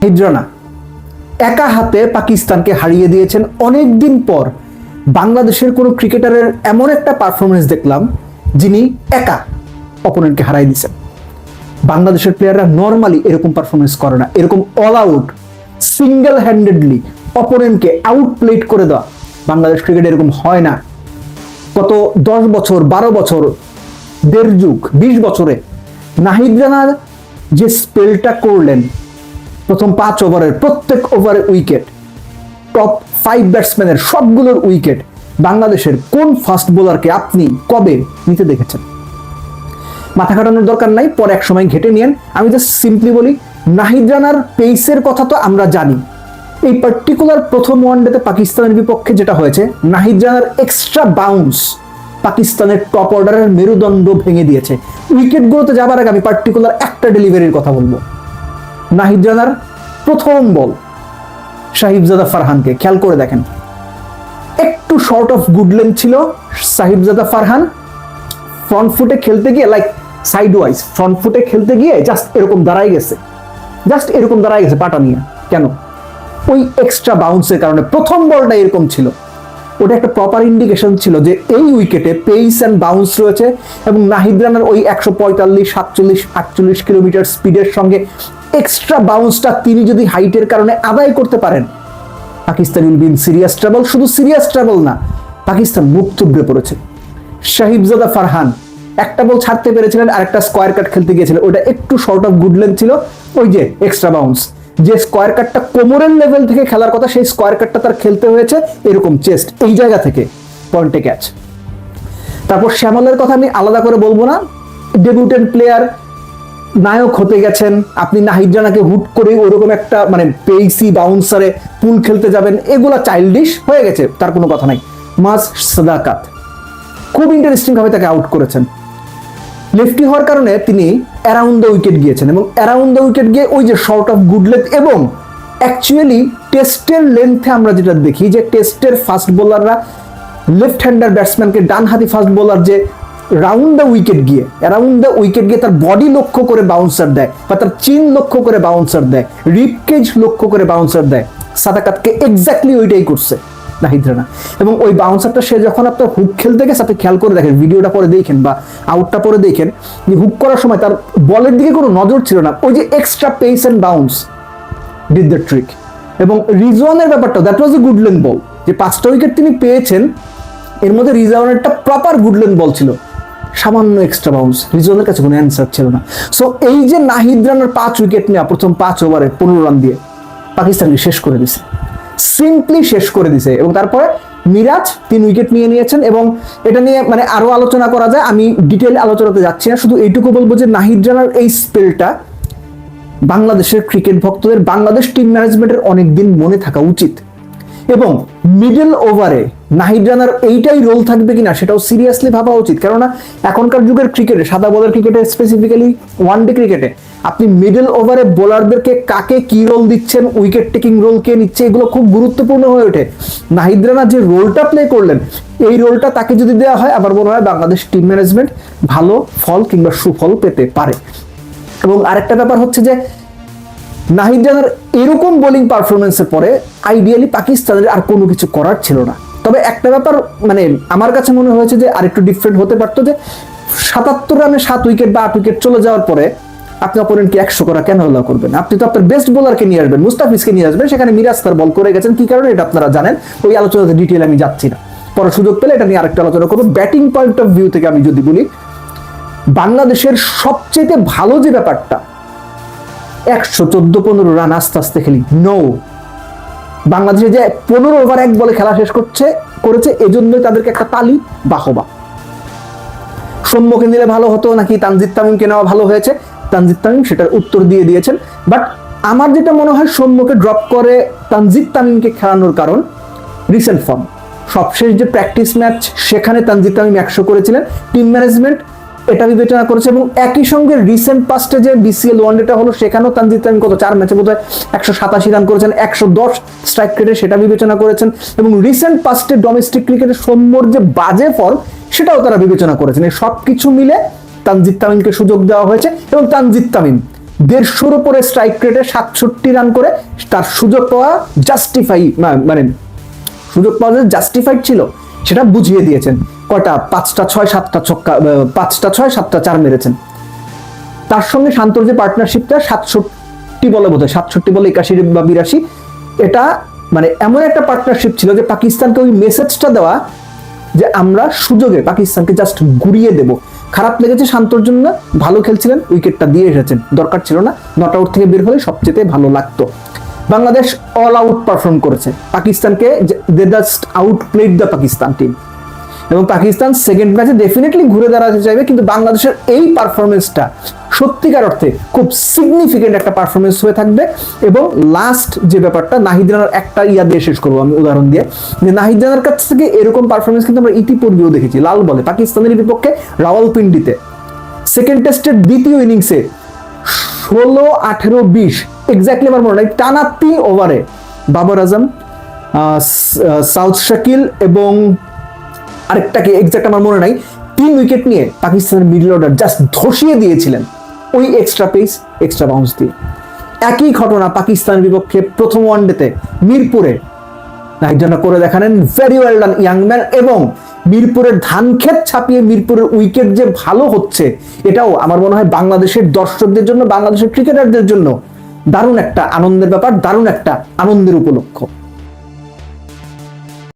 হিজরানা একা হাতে পাকিস্তানকে হারিয়ে দিয়েছেন। অনেকদিন পর বাংলাদেশের কোনো ক্রিকেটারের এমন একটা পারফরমেন্স দেখলাম যিনি একা অপোনেন্টকে হারাই দিয়েছেন। বাংলাদেশের প্লেয়াররা নর্মালি এরকম পারফরমেন্স করে না, এরকম অল আউট সিঙ্গেল হ্যান্ডেডলি অপোনেন্টকে আউটপ্লেট করে দেওয়া বাংলাদেশ ক্রিকেট এরকম হয় না। গত 10 বছর 12 বছর দেড় যুগ 20 বছরে নাহিদ রানার যে স্পেলটা করলেন, প্রথম 5 ওভারের প্রত্যেক ওভারে উইকেট, টপ 5 ব্যাটসম্যানের সবগুলোর উইকেট, বাংলাদেশের কোন ফাস্ট বোলারকে আপনি কবে নিতে দেখেছেন? মাথা খাটানোর দরকার নাই, পরে এক সময় ঘেটে নিয়েন। আমি জাস্ট সিম্পলি বলি, নাহিদ রানার পেসের কথা তো আমরা জানি। এই পার্টিকুলার প্রথম ওয়ানডেতে পাকিস্তানের বিপক্ষে যেটা হয়েছে, নাহিদ রানার এক্সট্রা বাউন্স পাকিস্তানের টপ অর্ডারের মেরুদণ্ড ভেঙে দিয়েছে। উইকেটগুলোতে যাবার আগে আমি পার্টিকুলার একটা ডেলিভারির কথা বলবো। নাহিদ রানার প্রথম বল সাহিবজাদা ফারহানকে খেয়াল করে দেখেন, একটু শর্ট অফ গুড লেন্থ ছিল। সাহিবজাদা ফারহান ফ্রন্ট ফুটে খেলতে গিয়ে লাইক সাইড ওয়াইজ ফ্রন্ট ফুটে খেলতে গিয়ে জাস্ট এরকম দাঁড়াই গেছে, পাটা নিয়ে। কেন? ওই এক্সট্রা বাউন্সের কারণে প্রথম বলটা এরকম ছিল। ওটা একটা প্রপার ইন্ডিকেশন ছিল যে এই উইকেটে পেস অ্যান্ড বাউন্স রয়েছে এবং নাহিদ রানার ওই 145, 47, 48 কিলোমিটার স্পিডের সঙ্গে এক্সট্রা বাউন্সটা তিনি যদি হাইটের কারণে আদায় করতে পারেন, Pakistan will be in serious trouble. শুধু সিরিয়াস ট্রাবল না, পাকিস্তান মুখ থুবড়ে পড়েছে। সাহিবজাদা ফারহান একটা বল ছাড়তে পেরেছিলেন, আর একটা স্কোয়ার কাট খেলতে গিয়েছিলেন, ওটা একটু শর্ট অফ গুড লেন্থ ছিল। ওই যে এক্সট্রা বাউন্স, যে স্কোয়ার কাটটা কোমরের লেভেল থেকে খেলার কথা, সেই স্কোয়ার কাটটা তার খেলতে হয়েছে এরকম চেস্ট, এই জায়গা থেকে পয়েন্টে ক্যাচ। তারপর শ্যামলের কথা আমি আলাদা করে বলবো না, ডেবিউটেন্ট প্লেয়ার, নায়ক হতে গেছেন আপনি। নাহিদ রানাকে হুট করে ওরকম একটা মানে পেসি বাউন্সারে পুল খেলতে যাবেন, এগুলা চাইল্ডিশ হয়ে গেছে, তার কোনো কথা নাই। মাস সাদাকাত খুব ইন্টারেস্টিং ভাবে তাকে আউট করেছেন। লেফটি হওয়ার কারণে তিনি অ্যারাউন্ড দ্য উইকেট গিয়েছেন এবং অ্যারাউন্ড দ্য উইকেট গিয়ে ওই যে শর্ট অফ গুড লেন্থ, এবং অ্যাকচুয়ালি টেস্টের লেন্থে আমরা যেটা দেখি যে টেস্টের ফাস্ট বোলাররা লেফট হ্যান্ডার ব্যাটসম্যানকে ডান হাতি ফাস্ট বোলার যে অ্যারাউন্ড দ্য উইকেট গিয়ে তার বডি লক্ষ্য করে বাউন্সার দেয় বা তার চিন লক্ষ্য করে বাউন্সার দেয়, রিপ কেজ লক্ষ্য করে বাউন্সার দেয়, সাদাকাতকে এক্স্যাক্টলি ওইটাই করছে নাহিদ রানা। এবং ওই বাউন্সারটা সে যখন আপনার হুক খেলতে গেছে, আপনি খেয়াল করে দেখেন, ভিডিওটা পরে দেখেন বা আউটটা পরে দেখেন, যে হুক করার সময় তার বলের দিকে কোনো নজর ছিল না, ওই যে extra pace and bounce did the trick. এবং রিজওয়ানের ব্যাপারটা, that was a good length বল, যে 5টা উইকেট তিনি পেয়েছেন এর মধ্যে রিজওয়ানেরটা প্রপার গুড লেন্থ বল ছিল, সামান্য এক্সট্রা বাউন্স, রিজওয়ানের কাছে কোনো অ্যান্সার ছিল না। সো এই যে নাহিদ রানার 5 উইকেট নেওয়া প্রথম 5 ওভারে 15 রান দিয়ে পাকিস্তানকে শেষ করে দিছে, সিম্পলি শেষ করে দিছে। এবং তারপরে মিরাজ 3 উইকেট নিয়ে নিয়েছেন। এবং এটা নিয়ে মানে আরো আলোচনা করা যায়, আমি ডিটেইল আলোচনাতে যাচ্ছি না, শুধু এইটুকু বলবো যে নাহিদ রানার এই স্পেলটা বাংলাদেশের ক্রিকেট ভক্তদের, বাংলাদেশ টিম ম্যানেজমেন্টের অনেকদিন মনে থাকা উচিত। এবং মিডল ওভারে নাহিদ রানার এইটাই রোল থাকবে কিনা সেটাও সিরিয়াসলি ভাবা উচিত। কেননা এখনকার যুগের ক্রিকেটে, সাদা বলার ক্রিকেটে, স্পেসিফিক্যালি ওয়ানডে ক্রিকেটে, আপনি মিডল ওভারে বোলারদেরকে কাকে কি রোল দিচ্ছেন, উইকেট টেকিং রোল কে নিচ্ছে, এগুলো খুব গুরুত্বপূর্ণ হয়ে ওঠে। নাহিদ রানা যে রোলটা প্লে করলেন, এই রোলটা তাকে যদি দেওয়া হয়, আবার মনে হয় বাংলাদেশ টিম ম্যানেজমেন্ট ভালো ফল কিংবা সুফল পেতে পারে। এবং আরেকটা ব্যাপার হচ্ছে যে নাহিদ রানার এরকম বোলিং পারফরমেন্সের পরে আইডিয়ালি পাকিস্তানের আর কোনো কিছু করার ছিল না। তবে একটা ব্যাপার মানে আমার কাছে মনে হয়েছে যে আরেকটু ডিফারেন্ট হতে পারতো, যে 77 রানে 7 উইকেট বা 8 উইকেট চলে যাওয়ার পরে আপনি অপোনেন্টকে 100 করা কেন হলো করবেন? আপনি তো আপনার বেস্ট বোলারকে নিয়ে আসবেন, মুস্তাফিজকে নিয়ে আসবেন, সেখানে মিরাজ তার বল করে গেছেন, কি কারণে এটা আপনারা জানেন, ওই আলোচনাতে ডিটেইল আমি যাচ্ছি না, পরে সুযোগ পেলে এটা নিয়ে আরেকটা আলোচনা করবো। ব্যাটিং পয়েন্ট অফ ভিউ থেকে আমি যদি বলি, বাংলাদেশের সবচেয়ে ভালো যে ব্যাপারটা, 114-15 রান আস্তে আস্তে খেলি, নো, বাংলাদেশে যে 15 ওভার 1 বলে খেলা শেষ করেছে, এজন্যই তাদেরকে একটা তালি বাহবা। সৌম্যকে নিলে ভালো হতো নাকি তানজিদ তামিমকে নেওয়া ভালো হয়েছে, তানজিদ তামিম সেটার উত্তর দিয়ে দিয়েছেন। বাট আমার যেটা মনে হয়, সৌম্যকে ড্রপ করে তানজিদ তামিমকে খেলানোর কারণ রিসেন্ট ফর্ম। সবশেষ যে প্র্যাকটিস ম্যাচ, সেখানে তানজিদ তামিম 100 করেছিলেন, টিম ম্যানেজমেন্ট এটা বিবেচনা করেছে। এবং একই সঙ্গে রিসেন্ট পাস্টে যে বিসিএল ওয়ানডেটা হলো, সেখানেও তানজিদ তামিম কত 4 ম্যাচে বোধহয় 187 রান করেছেন, 110 স্ট্রাইক রেটে, সেটা বিবেচনা করেছেন। এবং রিসেন্ট পাস্টে ডোমেস্টিক ক্রিকেটে সৌম্যর যে বাজে ফর্ম, সেটাও তারা বিবেচনা করেছেন। এই সব কিছু মিলে তানজিদ তামিমকে সুযোগ দেওয়া হয়েছে এবং তানজিদ তামিম 150 উপরে স্ট্রাইক রেটে 67 রান করে তার সুযোগ পাওয়া মানে সুযোগ পাওয়া যে জাস্টিফাইড ছিল সেটা বুঝিয়ে দিয়েছেন। কয়টা 5টা 6 7টা ছক্কা, 5টা 6 7টা 4 মেরেছেন। তার সঙ্গে শান্তর যে পার্টনারশিপটা 67 বলে বোধহয় 67 বলে 81 বা 82, এটা মানে এমন একটা পার্টনারশিপ ছিল যে পাকিস্তানকে ওই মেসেজটা দেওয়া যে আমরা সুযোগে পাকিস্তানকে জাস্ট ঘুরিয়ে দেব। খারাপ লেগেছে শান্তর জন্য, ভালো খেলছিলেন, উইকেটটা দিয়ে এসেছেন, দরকার ছিল না, নট আউট থেকে বের হলে সবচেয়ে ভালো লাগতো। বাংলাদেশ অল আউট পারফর্ম করেছে পাকিস্তানকে, they just outplayed the Pakistan team, এবং পাকিস্তান সেকেন্ড ম্যাচে ডেফিনেটলি ঘুরে দাঁড়াতে চাইবে, কিন্তু বাংলাদেশের এই পারফরমেন্সটা সত্যিকার অর্থে খুব সিগনিফিকেন্ট একটা পারফরমেন্স হয়ে থাকবে। এবং লাস্ট যে ব্যাপারটা, নাহিদ রানার একটা দিয়ে শেষ করবো আমি উদাহরণ দিয়ে, যে নাহিদ রানার কাছ থেকে এরকম পারফরমেন্স কিন্তু আমরা ইতিপূর্বেও দেখেছি লাল বলে পাকিস্তানের বিপক্ষে রাওয়ালপিন্ডিতে সেকেন্ড টেস্টের দ্বিতীয় ইনিংসে 16, 18, 20 এক্স্যাক্টলি আমার মনে নাই, টানা 3 ওভারে বাবর আজম, সাউথ শাকিল এবং আরেকটাকে এক্স্যাক্ট আমার মনে নাই, 3 উইকেট নিয়ে পাকিস্তানের মিডল অর্ডার জাস্ট ধসিয়ে দিয়েছিলেন ওই এক্সট্রা পেস এক্সট্রা বাউন্স দিয়ে। একই ঘটনা পাকিস্তানের বিপক্ষে প্রথম ওয়ানডেতে মিরপুরে নাহিদ রানা করে দেখালেন, very well done young man. এবং মিরপুরের ধান ক্ষেত ছাপিয়ে মিরপুরের উইকেট যে ভালো হচ্ছে, এটাও আমার মনে হয় বাংলাদেশের দর্শকদের জন্য, বাংলাদেশের ক্রিকেটারদের জন্য দারুণ একটা আনন্দের ব্যাপার, দারুণ একটা আনন্দের উপলক্ষ।